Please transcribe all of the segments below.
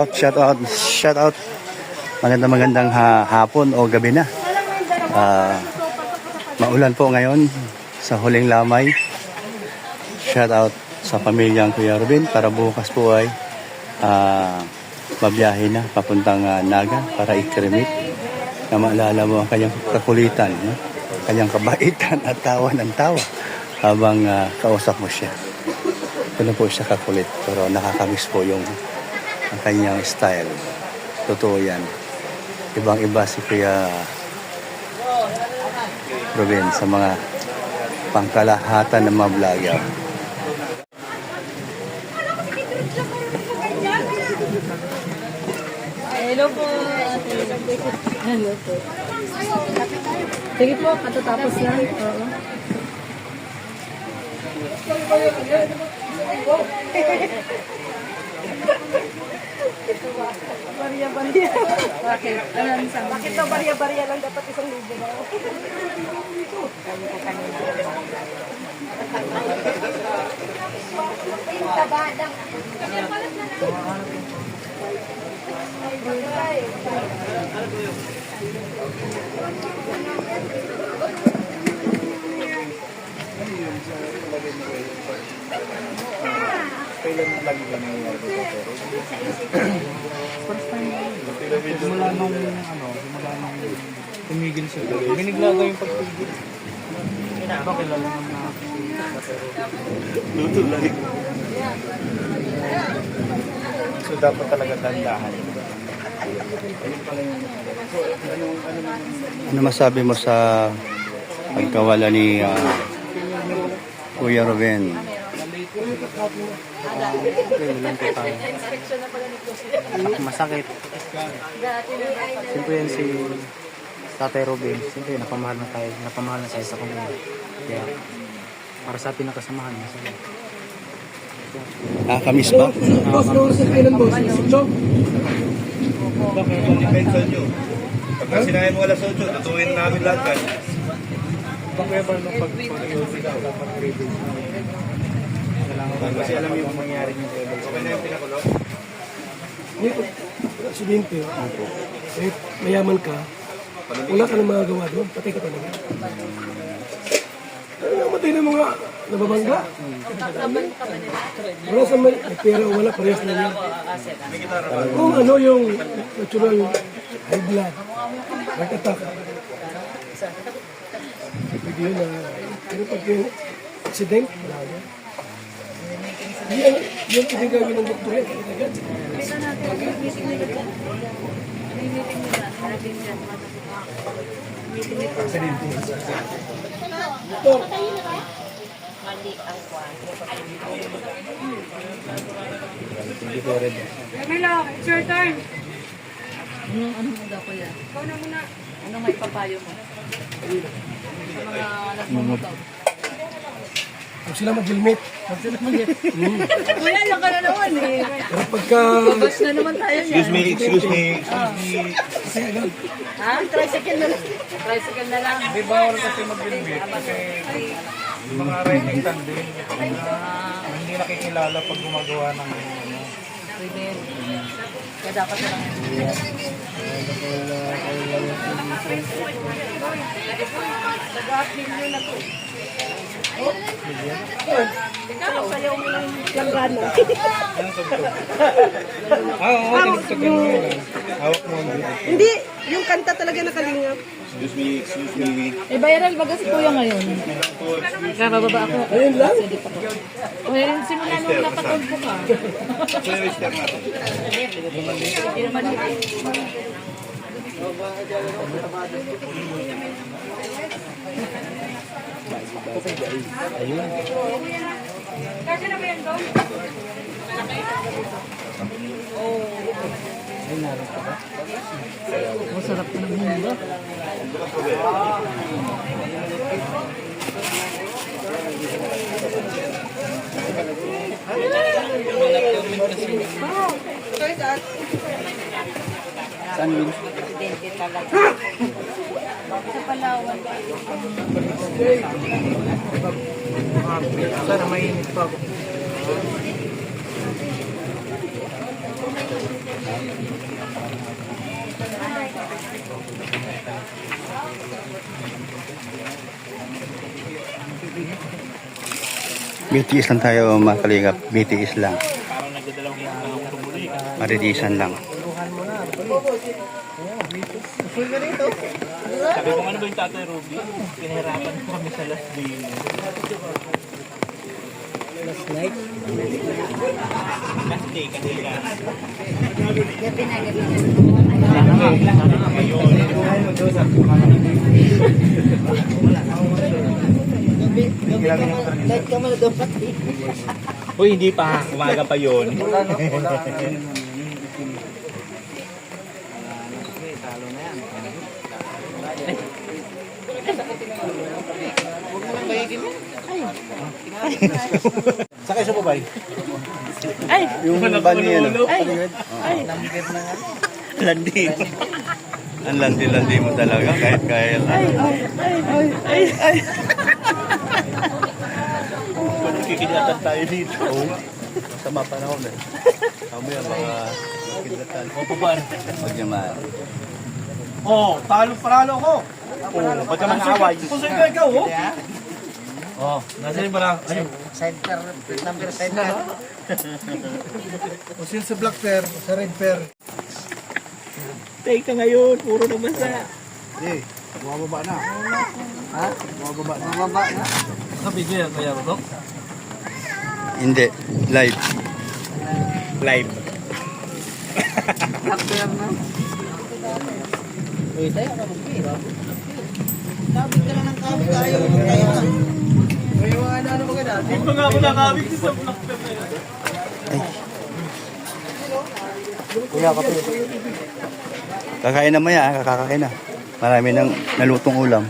Shout out. Magandang hapon o gabi na. Maulan po ngayon sa huling lamay. Shout out sa pamilyang Kuya Ruben para bukas po ay mabiyahe na papuntang Naga para i-cremate na maalala mo ang kanyang kakulitan, no? Kanyang kabaitan at tawa ng tawa habang kausap mo siya. Ito po siya kakulit pero nakakamiss po yung ang kanyang style. Totoo yan. Ibang-iba si Kuya Ruben sa mga pangkalahatan ng mga vlogger. Hello po. Hello po. Sige po, katatapos lang. Oo. Bariya-bariya. Bakit? Bakit daw bariya-bariya lang dapat 1,000 daw? Kailan lagi ka nangyayari dito? First time na yun. Simula nung tumigil siya. Biniglaga yung pagtigil. Iba kilala naman na ako si Luto lang. So dapat talaga dandahan. Ano masabi mo sa pagkawala ni Kuya Ruben? Masakit. Siyempre yan si Tatay Ruben. Siyempre napamahal na tayo. Napamahal na sa kanya. Kaya para sa atin nakasamahan. Masakit. Nakakamiss ba? Boss, no, sa kailan boss? So, Bakit? Depends on you. Pag sinabi mo alas 8, tutuin namin lahat kan. Kaya ba nung pag-iusip ka dapat reveal? Kasi alam mo yung mangyari ng level. Okay na yung pinakulong? aksidente, eh, mayaman ka, wala ka nang magagawa doon, patay ka talaga. Namatay ng mga nababangga. Wala sa may pera o wala, parehas na yan. Kung ano yung natural high blood, heart attack, pwede yun na, pero pag yung accident, wala yan. Yung pinagawin ng doktor yan, agad. Doktor, Camila, it's your turn. Ano mo daw ko yan? Ikaw na muna. Anong may papayo mo? Sa mga nagmumutaw. huwag sila mag-helmet. Kuya, lang ka na naman eh. Pero pagka... Babas na naman tayo niya. Excuse me. Kasi agad, Ha? Tricycle na lang. Tricycle na lang. Di bawal kasi mag-helmet kasi yung mga riding tandem hindi nakikilala pag gumagawa ng Pwede. Kaya dapat na lang. Ikaw, sayaw mo lang langgana. oo, tinagtagan mo yun. Hawak mo ang dito. Hindi, yung kanta talaga nakalingap. Excuse me. Eh, viral ba kasi kuya ngayon? Kabababa ako. Ayun lang? Well, simula nung napatulpo ka. Kuya, Mr. natin. Hindi naman yun. Kasi na ba yan doon? Masarap ka ng mundo. Saan yun? Sa Palawan. Sana mainit pa ako. BTS lang tayo mga kalingap. BTS lang. Maritisan lang. Sabi ko, ano ba yung Tatay Ruby? Pinahirapan ko kami sa last day. Last night? Last day kanila. Gabi na. Sana nga ngayon. Light ka mo na dapat. Uy, hindi pa. Umaga pa yun. Sakay sa babay. Yung bani ano? Landi. Ang landi-landi mo talaga kahit kaya lang. Kung kikidatan tayo dito. Sama panahon eh. Kami ang mga kidlatan. O, papan. Huwag naman. Oh, panalo ko. Ba't naman away? Kung sa'yo ka ikaw, oh. Oh, nasa yung parang, ayun. Number side na. O siya sa black pair, sa red pair. Take ka ngayon, puro naman sa... Eh, bumababa na. Ha? Bumababa na. Mababa na. Nakabidyo yan, Kuya Rodok? Hindi. Live. Live. After na. Uy, tayo ka mag-pira. Kabit ka lang ng kabit. Ayaw mo tayo na. May mga ano mga na. Hindi pa nga ako nakabig sa block na yan. Kuya, kape. Kakain na maya, kakakain na. Marami ng nalutong ulam.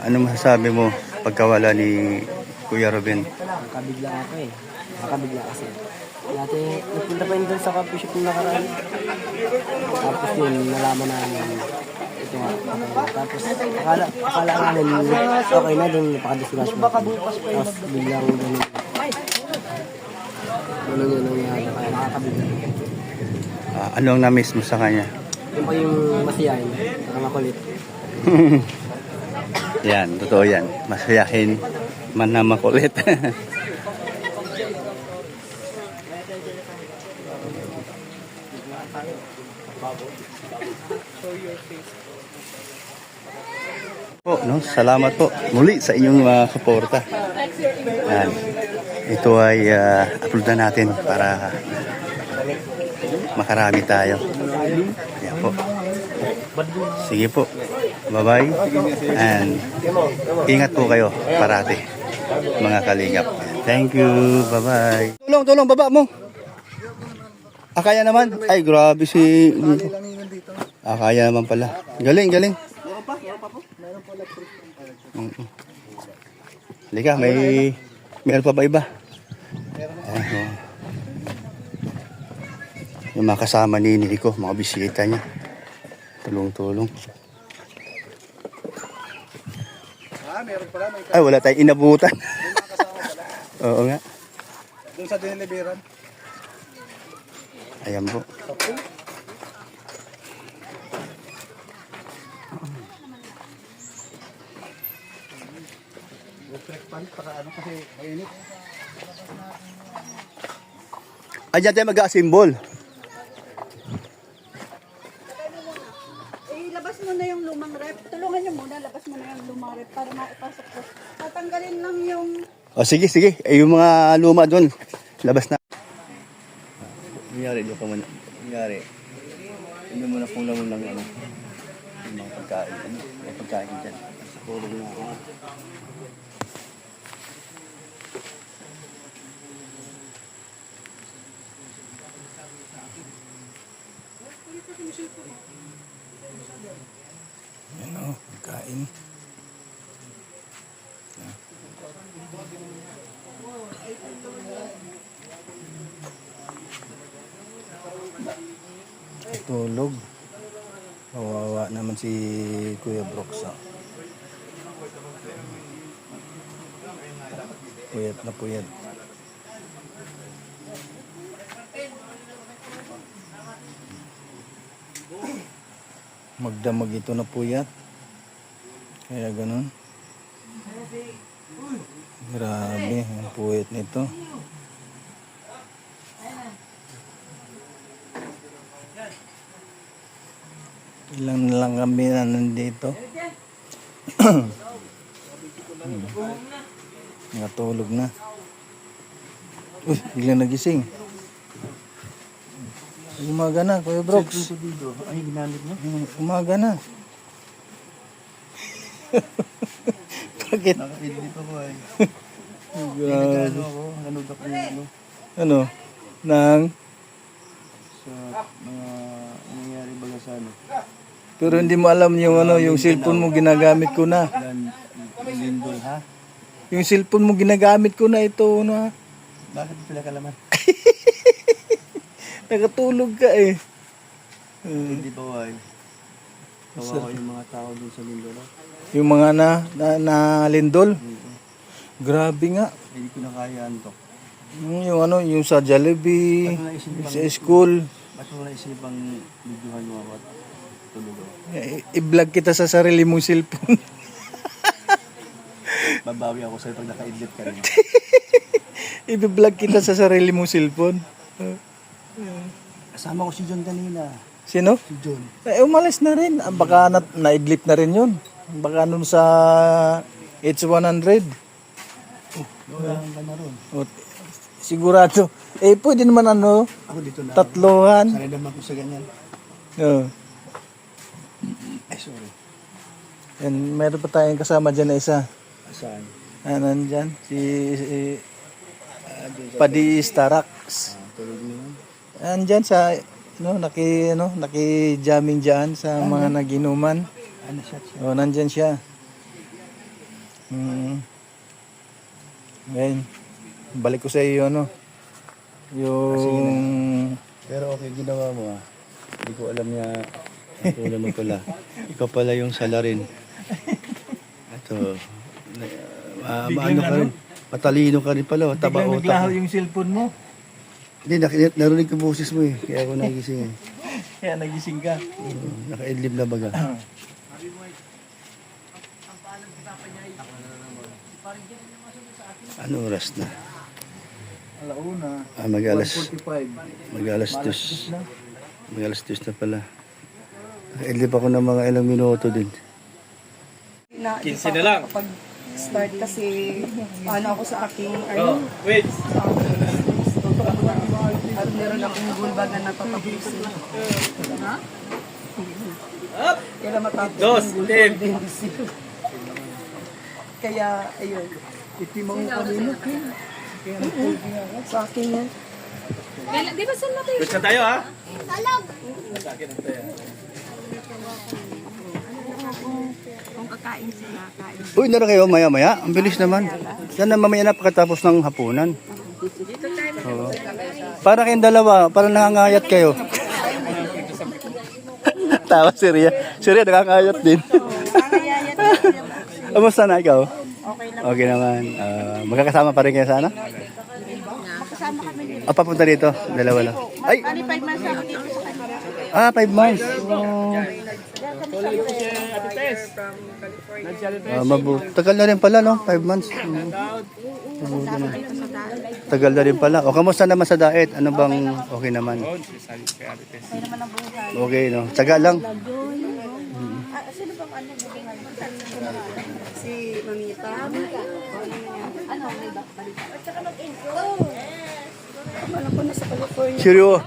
Ano masasabi mo pagkawala ni Kuya Ruben? Nakabigla ako eh. Nakabigla kasi. Dati, nagpunta pa yun doon sa coffee shop ng nakaraan. Tapos yun, nalaman namin ito nga. Okay. Tapos, akala namin, okay na doon, napakadiscuss mo. Tapos, biglang ganun. Ganun yun nangyari, kaya nakakabigla. Ano ang na-miss mo sa kanya? Yung pa yung masiyahin, saka makulit. Yan, totoo yan. Masayahin man na makulit. po, no? Salamat po muli sa inyong suporta. Yan. Ito ay upload na natin para makarami tayo. Yan po. Sige po. Bye-bye. And ingat po kayo parati, mga kalingap. Thank you. Bye-bye. Tulong, baba mo. Kaya naman. Ay, grabe si... Kaya naman pala. Galing. Halika, meron pa ba iba? Yung mga kasama ni Nico, mga bisita niya. Tulong. Meron pala. May Ay, wala tayong inabutan. mga kasama pala. Oo nga. Doon sa Diniliberan. Ayan po. Para ano kasi mainit. Diyan tayo mag-a-assemble. Labas mo na yung lumang rep. Tulungan niyo muna, labas mo na yung lumang rep para maipasok ko. Tatanggalin lang yung... Sige. Yung mga luma doon, labas na. Nangyari, doon ka muna. Nangyari. Hindi mo na pong lang ano. Yung mga pagkain. Yung pagkain dyan. Puro na ako. Yan o, pagkain. Tulog. Kawawa naman si Kuya Brooks. Puyat na puyat. Magdamag ito na puyat. Kaya ganun. Grabe, ang puyat nito. Ilang na lang kami na nandito. Natulog na. Uy, biglang nagising. Umaga na, Kuya Brooks. Ay, ginamit mo? Umaga na. Bakit? Naka-edit ako ay. Grabe. Ako, nanood ako ng ano, Ano? Nang? sa mga nangyayari baga sa ano. Pero hindi mo alam yung ano, yung cellphone mo ginagamit ko na. Lindol, ha? Yung cellphone mo ginagamit ko na ito na. Bakit pala kalaman? Nakatulog ka eh. Hindi ba, why? Kawawa yung mga tao dun sa Lindol, ha? Yung mga na lindol. Grabe nga. Hindi ko na kaya to. Yung ano, yung sa Jollibee, Ba't mo naisipang, sa school. ba't mo naisipang videohan mo ako at tulog ako? I-vlog kita sa sarili mong cellphone. Babawi ako sa'yo pag naka-edit ka rin. I-vlog kita sa sarili mong cellphone. Kasama ko si John kanina. Sino? Si John. Umalis na rin. Baka na-idlip na rin yun. Baka nun sa H100. Wala ka na ron. Sigurado. Pwede naman ano, Ako dito na. tatlohan. Sanay naman ko sa ganyan. Oh. Ay, sorry. Yan, meron pa tayong kasama dyan na isa. Saan? Nandyan. Si Padi Starax. Tulog mo yun? Andyan sa, naki-jamming dyan sa mga naginuman. Ano siya? Nandyan siya. Ngayon, balik ko sa iyo, yung... Pero okay, ginawa mo ah. Hindi ko alam niya. Tulad mo pala. Ikaw pala yung salarin. Ito. Maano ka rin. Matalino ka rin pala. Taba Biglang utak. naglaho yung cellphone mo. Hindi, narinig ko boses mo eh. Kaya ako nagising eh. Kaya nagising ka. Naka-idlib na baga. Ano oras na? Alauna. Mag-alas 45. mag-alas 2. Mag-alas 2 na pala. Naka-idlib ako ng mga ilang minuto din. 15 na lang. Kapag start kasi, ano ako sa aking, Oh, wait. tutok ko na. At meron akong gulbagan na tatapusin. Ha? Kaya matapos Dos, yung tim. gulbagan. Kaya, ayun. Itimang kanino. Sa akin yan. Di ba saan natin? Gusto tayo, ha? Kung kakain sila, kain. Uy, naran kayo maya-maya. Ang bilis naman. Yan na mamaya na pagkatapos ng hapunan. Oo. Para kayong dalawa, para nakangayat kayo. Tawa si Ria. Si Ria nakangayat din. Kamusta na ikaw? Okay naman. Magkakasama pa rin kayo sana? Makasama kami dito. Papunta dito? Dalawa lang. Ay! Bali, 5 months ako dito sa kanila. 5 months. Tagal na rin pala, no? 5 months. Tagal na rin pala. O, kamusta naman sa diet? Ano bang okay naman? Okay, no? Tsaga lang. Sino bang ano bubuhay? Si Mamita. Ano, may balita. At saka mag-intro. Alam ko na sa California. Seryo?